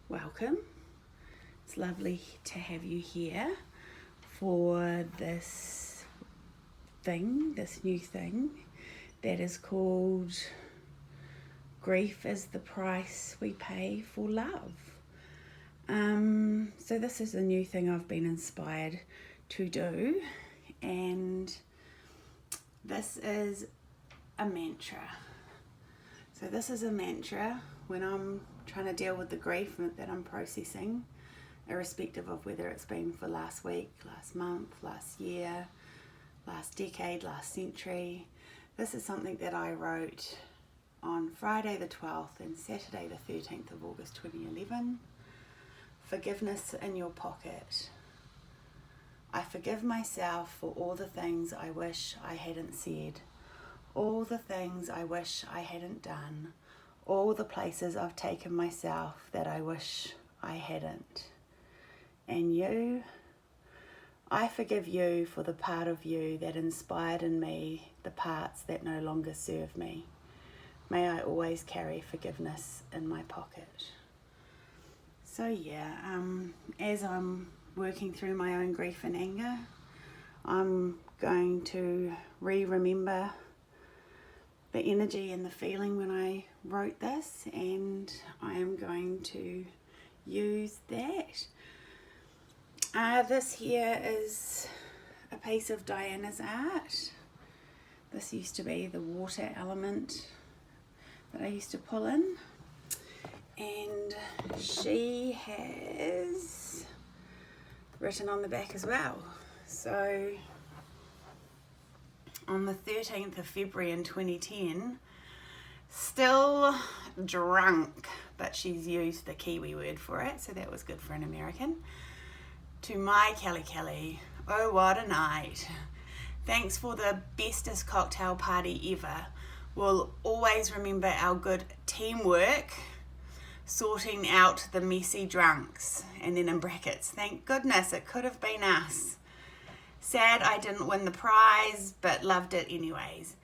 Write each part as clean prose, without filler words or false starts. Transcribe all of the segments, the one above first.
welcome. It's lovely to have you here for this new thing that is called Grief is the Price We Pay for Love. So this is a new thing I've been inspired to do, and this is a mantra. So this is a mantra when I'm trying to deal with the grief that I'm processing, irrespective of whether it's been for last week, last month, last year, last decade, last century. This is something that I wrote on Friday the 12th and Saturday the 13th of August 2011. Forgiveness in your pocket. I forgive myself for all the things I wish I hadn't said, all the things I wish I hadn't done, all the places I've taken myself that I wish I hadn't. And you, I forgive you for the part of you that inspired in me the parts that no longer serve me. May I always carry forgiveness in my pocket. So yeah, as I'm working through my own grief and anger, I'm going to remember the energy and the feeling when I wrote this, and I am going to use that. This here is a piece of Diana's art. This used to be the water element that I used to pull in, and she has written on the back as well. So on the 13th of February in 2010, still drunk, but she's used the Kiwi word for it, so that was good for an American. To my Kelly, oh what a night. Thanks for the bestest cocktail party ever. We'll always remember our good teamwork, sorting out the messy drunks. And then in brackets, thank goodness it could have been us. Sad I didn't win the prize, but loved it anyways.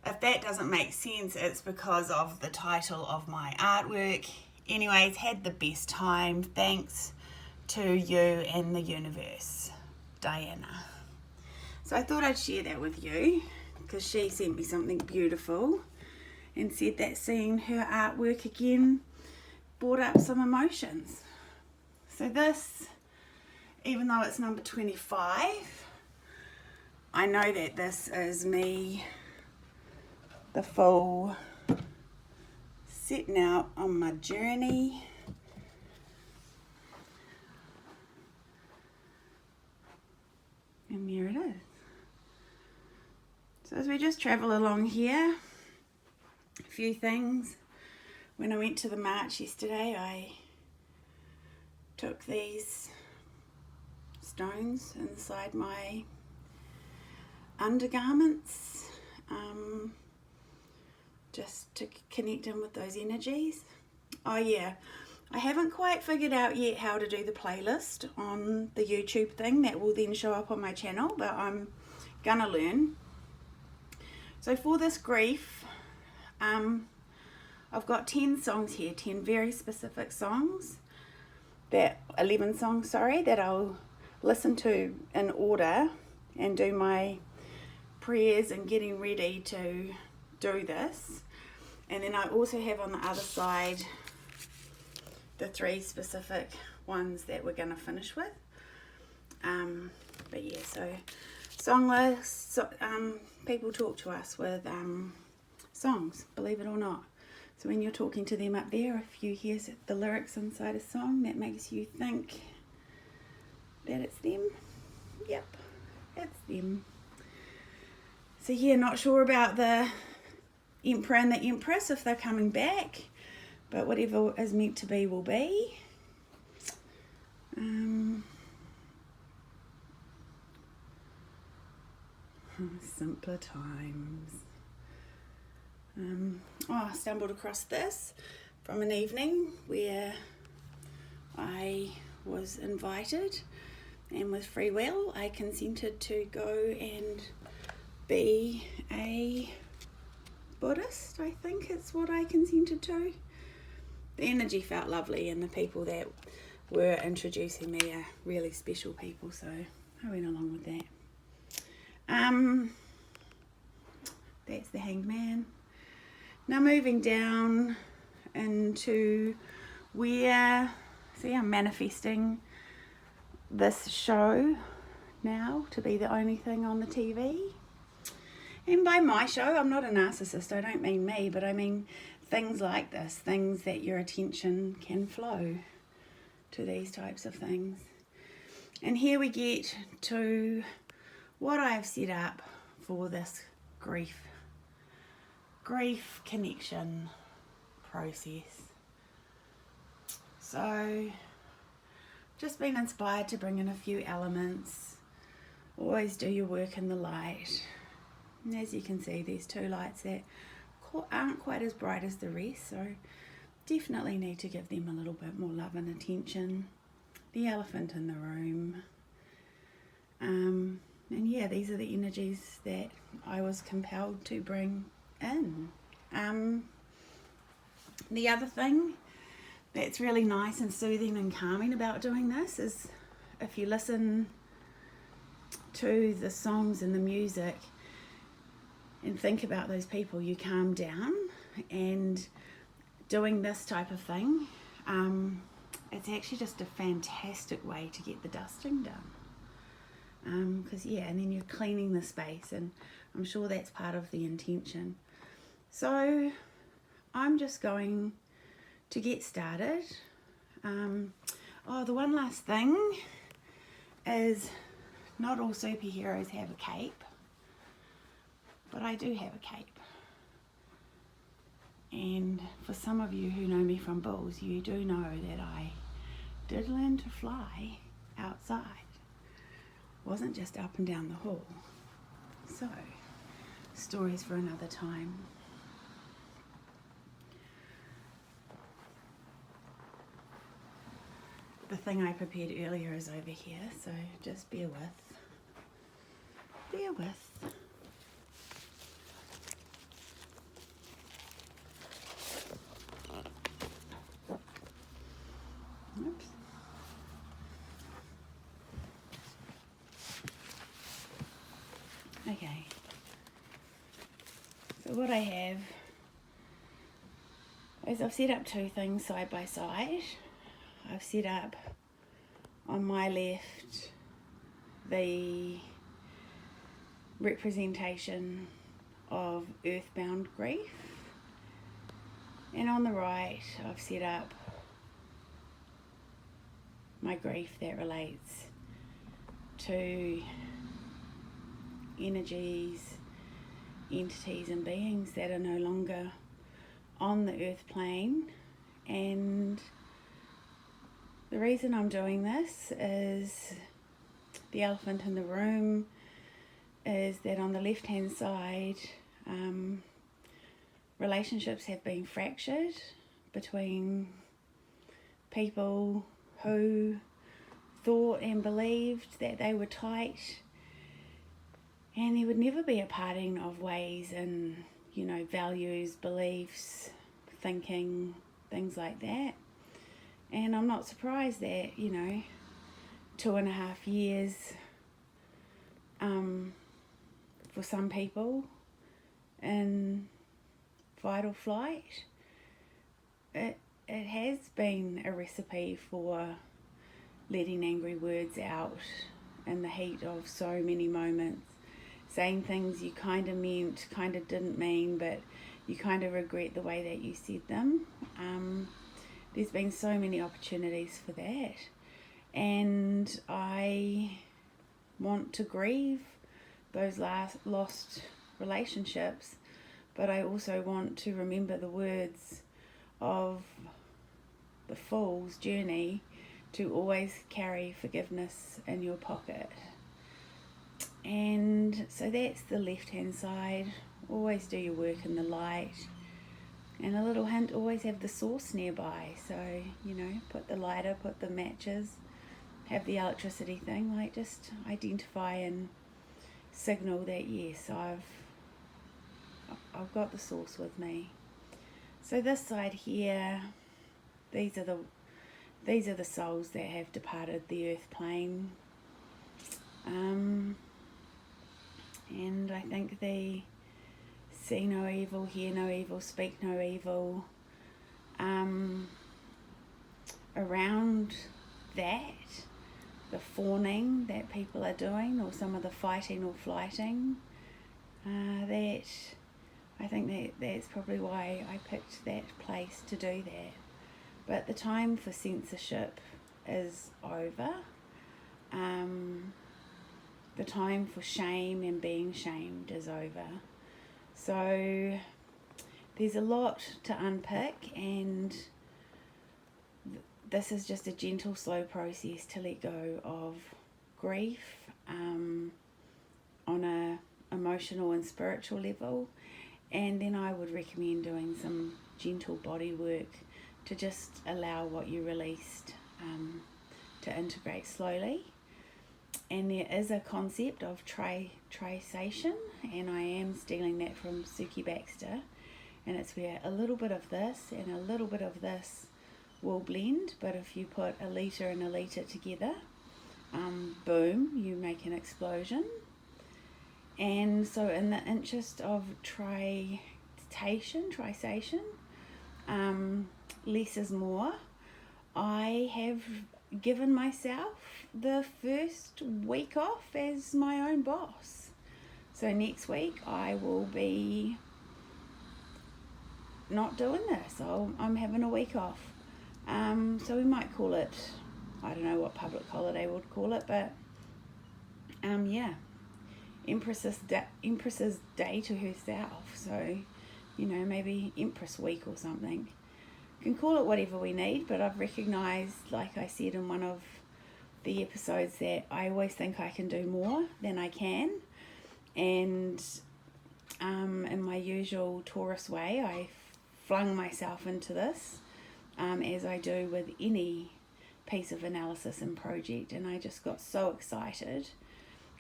If that doesn't make sense, it's because of the title of my artwork. Anyways, had the best time. Thanks to you and the universe, Diana. So I thought I'd share that with you because she sent me something beautiful and said that seeing her artwork again brought up some emotions. So this, even though it's number 25, I know that this is me, the full setting out on my journey. And there it is. So as we just travel along here, a few things. When I went to the march yesterday, I took these stones inside my undergarments, just to connect in with those energies. Oh yeah, I haven't quite figured out yet how to do the playlist on the YouTube thing that will then show up on my channel, but I'm gonna learn. So for this grief, I've got 10 songs here, 10 very specific songs, 11 songs, that I'll listen to in order and do my prayers and getting ready to do this. And then I also have on the other side the 3 specific ones that we're going to finish with. But yeah, so song lists, people talk to us with songs, believe it or not. So when you're talking to them up there, if you hear the lyrics inside a song, that makes you think that it's them. Yep, it's them. So yeah, not sure about the Emperor and the Empress, if they're coming back, but whatever is meant to be will be. Simpler times. I stumbled across this from an evening where I was invited, and with free will I consented to go and be a Buddhist. I think it's what I consented to. the energy felt lovely, and the people that were introducing me are really special people, so I went along with that. That's the Hanged Man. Now moving down into where, see, I'm manifesting this show now to be the only thing on the TV. And by my show, I'm not a narcissist, I don't mean me, but I mean things like this, things that your attention can flow to, these types of things. And here we get to what I've set up for this grief connection process. So just been inspired to bring in a few elements. Always do your work in the light. And as you can see, there's two lights that aren't quite as bright as the rest, so definitely need to give them a little bit more love and attention. The elephant in the room. And yeah, these are the energies that I was compelled to bring in. The other thing that's really nice and soothing and calming about doing this is if you listen to the songs and the music and think about those people, you calm down. And doing this type of thing, it's actually just a fantastic way to get the dusting done. Because yeah, and then you're cleaning the space, and I'm sure that's part of the intention. So I'm just going to get started. The one last thing is, not all superheroes have a cape, but I do have a cape. And for some of you who know me from bulls, you do know that I did learn to fly outside. Wasn't just up and down the hall. So, stories for another time. The thing I prepared earlier is over here, so just bear with. Oops. Okay. So what I have is I've set up two things side by side. I've set up on my left the representation of earthbound grief, and on the right I've set up my grief that relates to energies, entities and beings that are no longer on the earth plane. And the reason I'm doing this is the elephant in the room is that on the left hand side, relationships have been fractured between people who thought and believed that they were tight, and there would never be a parting of ways in, values, beliefs, thinking, things like that. And I'm not surprised that, 2.5 years for some people in fight or flight, it has been a recipe for letting angry words out in the heat of so many moments, saying things you kind of meant, kind of didn't mean, but you kind of regret the way that you said them. There's been so many opportunities for that, and I want to grieve those lost relationships, but I also want to remember the words of the Fool's journey to always carry forgiveness in your pocket. And so that's the left hand side. Always do your work in the light. And a little hint, always have the source nearby. So, put the lighter, put the matches, have the electricity thing, just identify and signal that yes, I've, I've got the source with me. So this side here these are the souls that have departed the earth plane. And I think they see no evil, hear no evil, speak no evil. Around that, the fawning that people are doing, or some of the fighting or flighting, that I think that's probably why I picked that place to do that. But the time for censorship is over. The time for shame and being shamed is over. So there's a lot to unpick, and this is just a gentle, slow process to let go of grief on a emotional and spiritual level. And then I would recommend doing some gentle body work to just allow what you released to integrate slowly. And there is a concept of trisation, and I am stealing that from Suki Baxter, and it's where a little bit of this and a little bit of this will blend, but if you put a litre and a litre together, boom, you make an explosion. And so in the interest of trisation, less is more, I have given myself the first week off as my own boss. So next week I will be not doing this. I'm having a week off. So we might call it, I don't know what public holiday would call it, but yeah, Empress's Day to herself. So, maybe Empress Week or something. You can call it whatever we need, but I've recognised, like I said in one of the episodes, that I always think I can do more than I can. And in my usual Taurus way, I flung myself into this, as I do with any piece of analysis and project, and I just got so excited,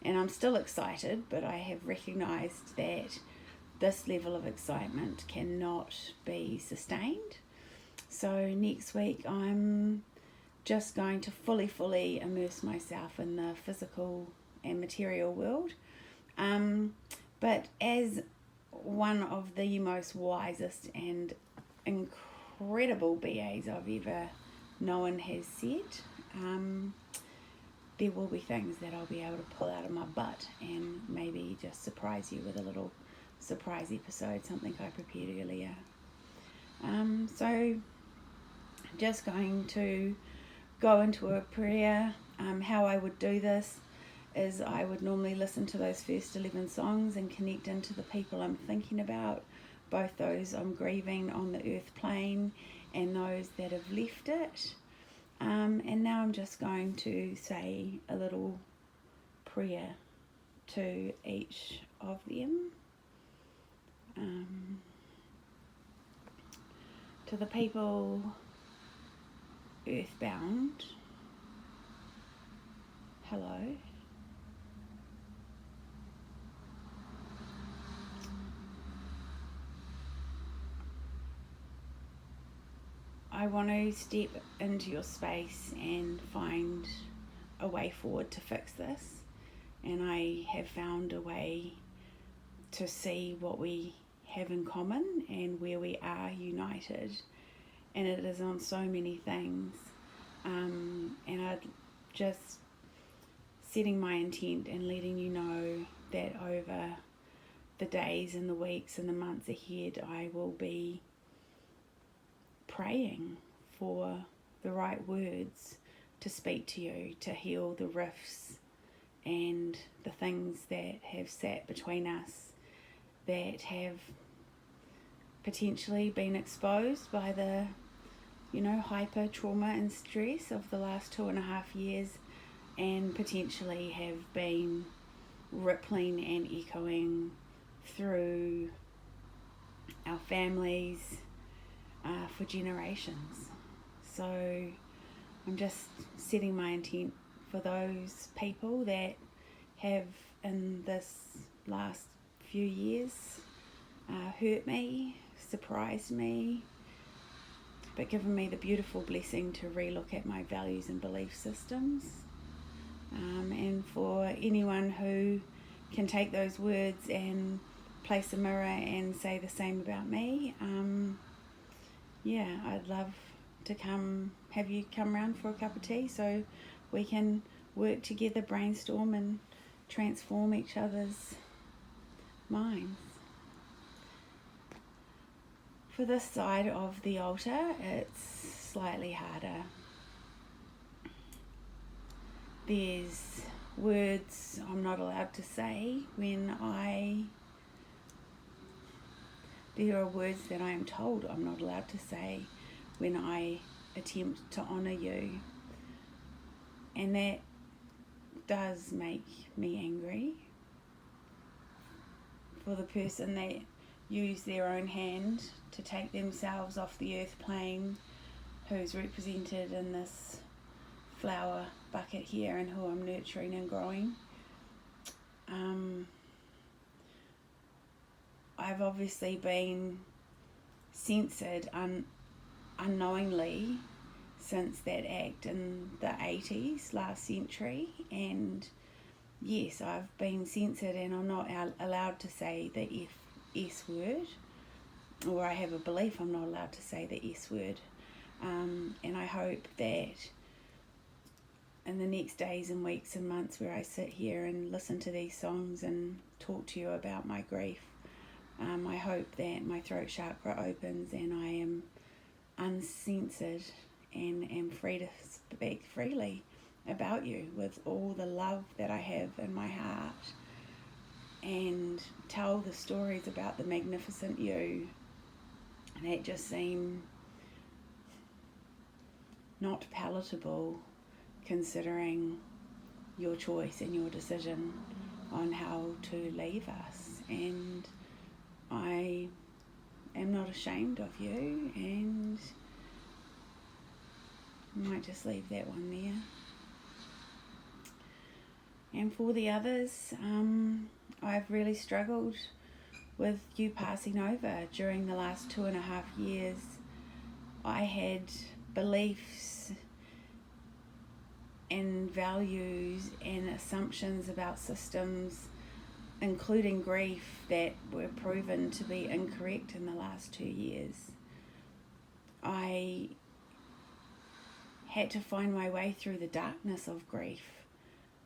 and I'm still excited, but I have recognised that this level of excitement cannot be sustained. So next week I'm just going to fully immerse myself in the physical and material world, but as one of the most wisest and incredible BAs I've ever known has said, there will be things that I'll be able to pull out of my butt and maybe just surprise you with a little surprise episode, something I prepared earlier. So just going to go into a prayer. How I would do this is I would normally listen to those first 11 songs and connect into the people I'm thinking about, both those I'm grieving on the earth plane and those that have left it. And now I'm just going to say a little prayer to each of them. To the people earthbound, hello. I want to step into your space and find a way forward to fix this, and I have found a way to see what we have in common and where we are united, and it is on so many things, and I'd just setting my intent and letting you know that over the days and the weeks and the months ahead I will be praying for the right words to speak to you, to heal the rifts and the things that have sat between us, that have potentially been exposed by the hyper trauma and stress of the last 2.5 years, and potentially have been rippling and echoing through our families for generations. So I'm just setting my intent for those people that have in this last few years hurt me, surprised me, but given me the beautiful blessing to relook at my values and belief systems. And for anyone who can take those words and place a mirror and say the same about me, I'd love to have you come round for a cup of tea so we can work together, brainstorm and transform each other's minds. For this side of the altar, it's slightly harder. There's words I'm not allowed to say there are words that I am told I'm not allowed to say when I attempt to honour you. And that does make me angry. For the person that used their own hand to take themselves off the earth plane, who's represented in this flower bucket here and who I'm nurturing and growing. I've obviously been censored unknowingly since that act in the 80s, last century, and yes, I've been censored and I'm not allowed to say the S word, or I have a belief I'm not allowed to say the S word, and I hope that in the next days and weeks and months where I sit here and listen to these songs and talk to you about my grief, I hope that my throat chakra opens and I am uncensored and am free to speak freely about you with all the love that I have in my heart and tell the stories about the magnificent you that just seem not palatable considering your choice and your decision on how to leave us. And I am not ashamed of you, and I might just leave that one there. And for the others, I've really struggled with you passing over during the last 2.5 years. I had beliefs and values and assumptions about systems, including grief, that were proven to be incorrect in the last 2 years. I had to find my way through the darkness of grief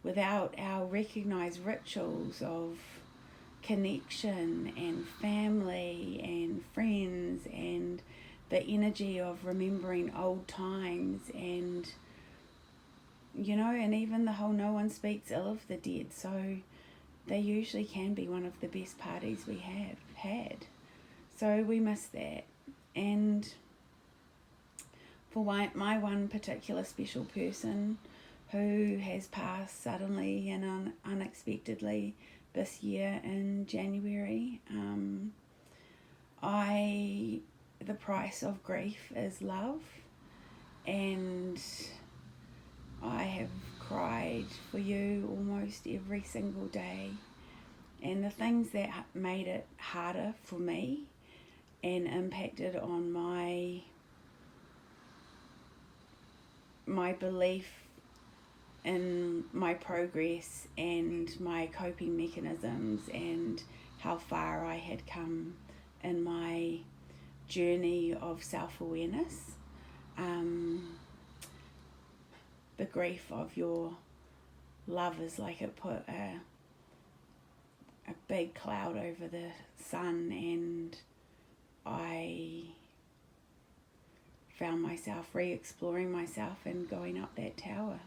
without our recognized rituals of connection and family and friends and the energy of remembering old times and and even the whole no one speaks ill of the dead, so they usually can be one of the best parties we have had. So we miss that. And for my one particular special person who has passed suddenly and unexpectedly this year in January, the price of grief is love, and I have cried for you almost every single day. And the things that made it harder for me and impacted on my belief in my progress and my coping mechanisms and how far I had come in my journey of self-awareness. The grief of your love is like it put a big cloud over the sun, and I found myself re-exploring myself and going up that tower.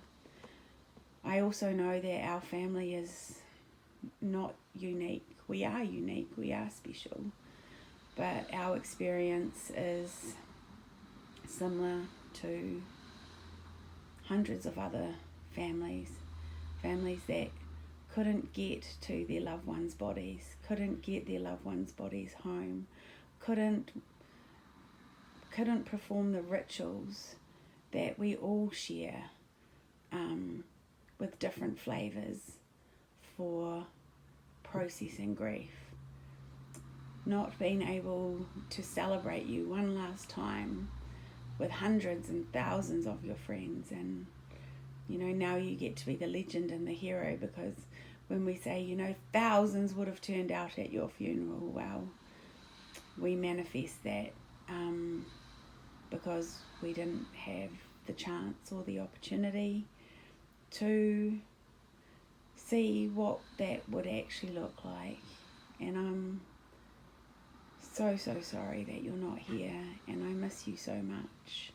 I also know that our family is not unique. We are unique, we are special, but our experience is similar to hundreds of other families that couldn't get to their loved ones' bodies, couldn't get their loved ones' bodies home, couldn't perform the rituals that we all share with different flavours for processing grief. Not being able to celebrate you one last time with hundreds and thousands of your friends, and you know, now you get to be the legend and the hero, because when we say, you know, thousands would have turned out at your funeral, well, we manifest that because we didn't have the chance or the opportunity to see what that would actually look like. And I'm so sorry that you're not here, and I miss you so much,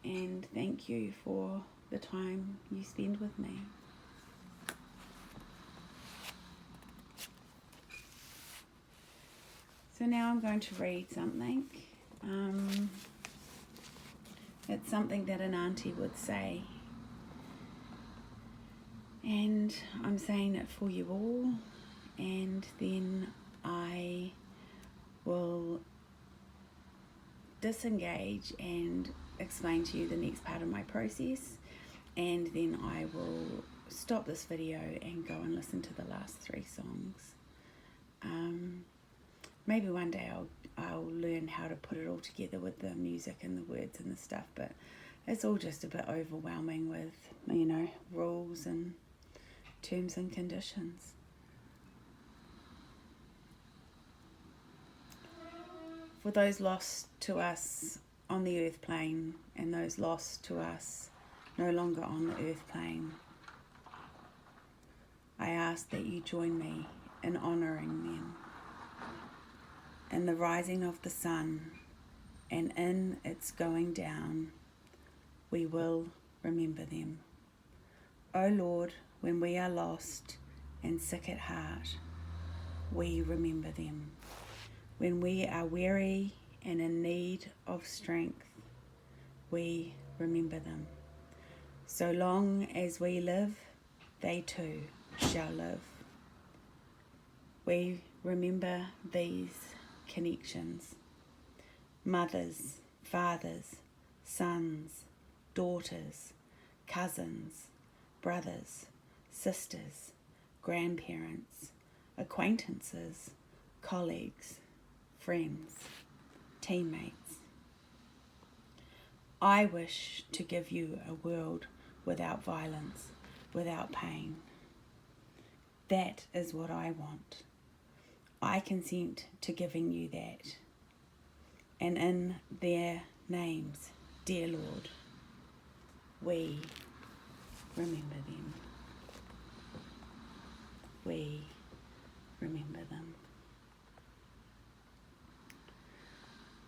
and thank you for the time you spend with me. So now I'm going to read something. It's something that an auntie would say, and I'm saying it for you all, and then I will disengage and explain to you the next part of my process, and then I will stop this video and go and listen to the last 3 songs. Maybe one day I'll learn how to put it all together with the music and the words and the stuff, but it's all just a bit overwhelming with, you know, rules and terms and conditions. For those lost to us on the earth plane, and those lost to us no longer on the earth plane, I ask that you join me in honouring them. In the rising of the sun and in its going down, we will remember them. O Lord, when we are lost and sick at heart, we remember them. When we are weary and in need of strength, we remember them. So long as we live, they too shall live. We remember these connections: mothers, fathers, sons, daughters, cousins, brothers, sisters, grandparents, acquaintances, colleagues, friends, teammates. I wish to give you a world without violence, without pain. That is what I want. I consent to giving you that. And in their names, dear Lord, we remember them. We remember them.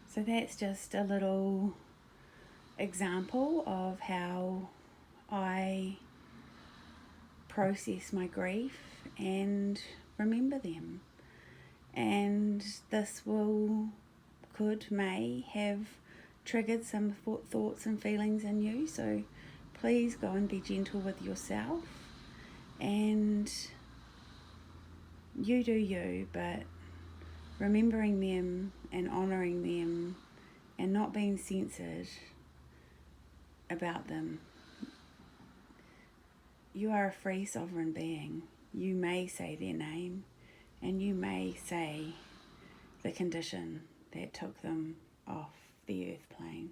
So that's just a little example of how I process my grief and remember them. And this may have triggered some thoughts and feelings in you, so please go and be gentle with yourself, and you do you, but remembering them and honouring them and not being censored about them. You are a free sovereign being. You may say their name, and you may say the condition that took them off the earth plane.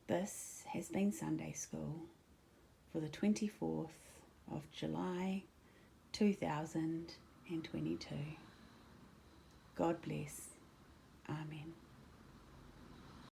This has been Sunday School for the 24th of July 2022. God bless. Amen.